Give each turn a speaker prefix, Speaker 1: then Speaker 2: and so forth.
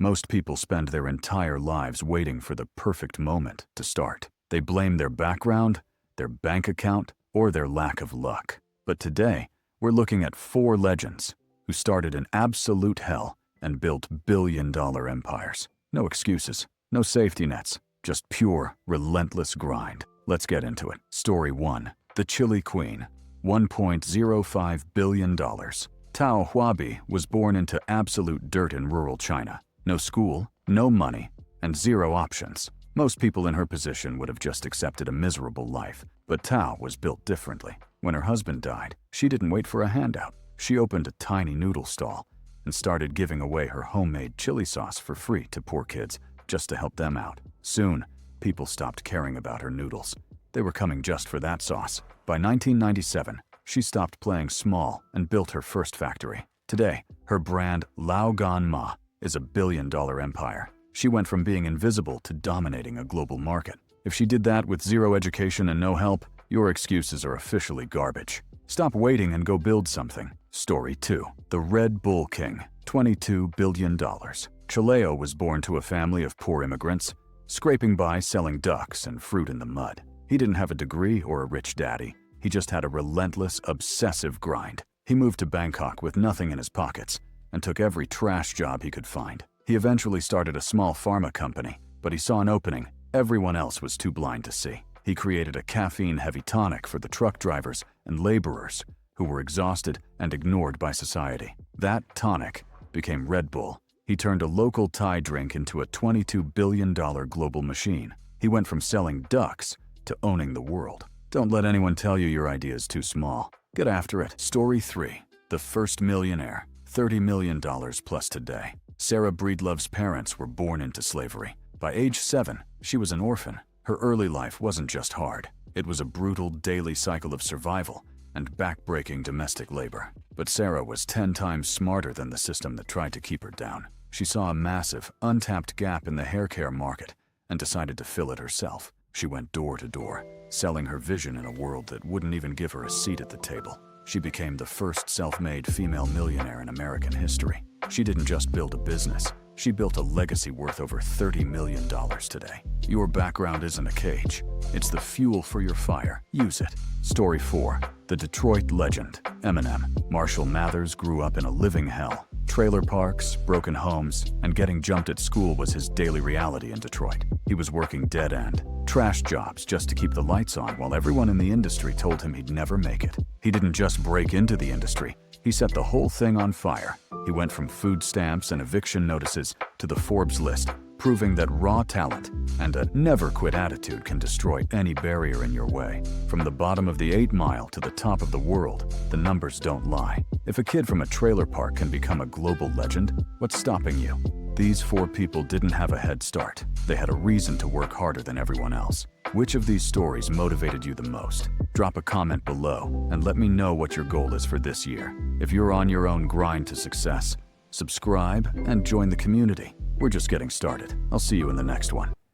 Speaker 1: Most people spend their entire lives waiting for the perfect moment to start. They blame their background, their bank account, or their lack of luck. But today, we're looking at 4 legends who started in absolute hell and built billion-dollar empires. No excuses, no safety nets, just pure, relentless grind. Let's get into it. Story 1. The Chilli Queen. $1.05 billion. Tao Huabi was born into absolute dirt in rural China. No school, no money, and 0 options. Most people in her position would have just accepted a miserable life, but Tao was built differently. When her husband died, she didn't wait for a handout. She opened a tiny noodle stall and started giving away her homemade chili sauce for free to poor kids just to help them out. Soon, people stopped caring about her noodles. They were coming just for that sauce. By 1997, she stopped playing small and built her first factory. Today, her brand Lao Gan Ma is a billion-dollar empire. She went from being invisible to dominating a global market. If she did that with 0 education and no help, your excuses are officially garbage. Stop waiting and go build something. Story 2. The Red Bull King. $22 billion. Chileo was born to a family of poor immigrants, scraping by selling ducks and fruit in the mud. He didn't have a degree or a rich daddy. He just had a relentless, obsessive grind. He moved to Bangkok with nothing in his pockets and took every trash job he could find. He eventually started a small pharma company, but he saw an opening everyone else was too blind to see. He created a caffeine-heavy tonic for the truck drivers and laborers who were exhausted and ignored by society. That tonic became Red Bull. He turned a local Thai drink into a $22 billion global machine. He went from selling ducks to owning the world. Don't let anyone tell you your idea is too small. Get after it. Story 3. The First Millionaire. $30 million plus today. Sarah Breedlove's parents were born into slavery. By age 7, she was an orphan. Her early life wasn't just hard. It was a brutal daily cycle of survival and back-breaking domestic labor. But Sarah was 10 times smarter than the system that tried to keep her down. She saw a massive, untapped gap in the hair care market and decided to fill it herself. She went door to door, selling her vision in a world that wouldn't even give her a seat at the table. She became the first self-made female millionaire in American history. She didn't just build a business, she built a legacy worth over $30 million today. Your background isn't a cage, it's the fuel for your fire. Use it. Story 4. The Detroit legend. Eminem. Marshall Mathers grew up in a living hell. Trailer parks, broken homes, and getting jumped at school was his daily reality in Detroit. He was working dead-end, trash jobs just to keep the lights on while everyone in the industry told him he'd never make it. He didn't just break into the industry, he set the whole thing on fire. He went from food stamps and eviction notices to the Forbes list, proving that raw talent and a never-quit attitude can destroy any barrier in your way. From the bottom of the 8 Mile to the top of the world, the numbers don't lie. If a kid from a trailer park can become a global legend, what's stopping you? These 4 people didn't have a head start. They had a reason to work harder than everyone else. Which of these stories motivated you the most? Drop a comment below and let me know what your goal is for this year. If you're on your own grind to success, subscribe and join the community. We're just getting started. I'll see you in the next one.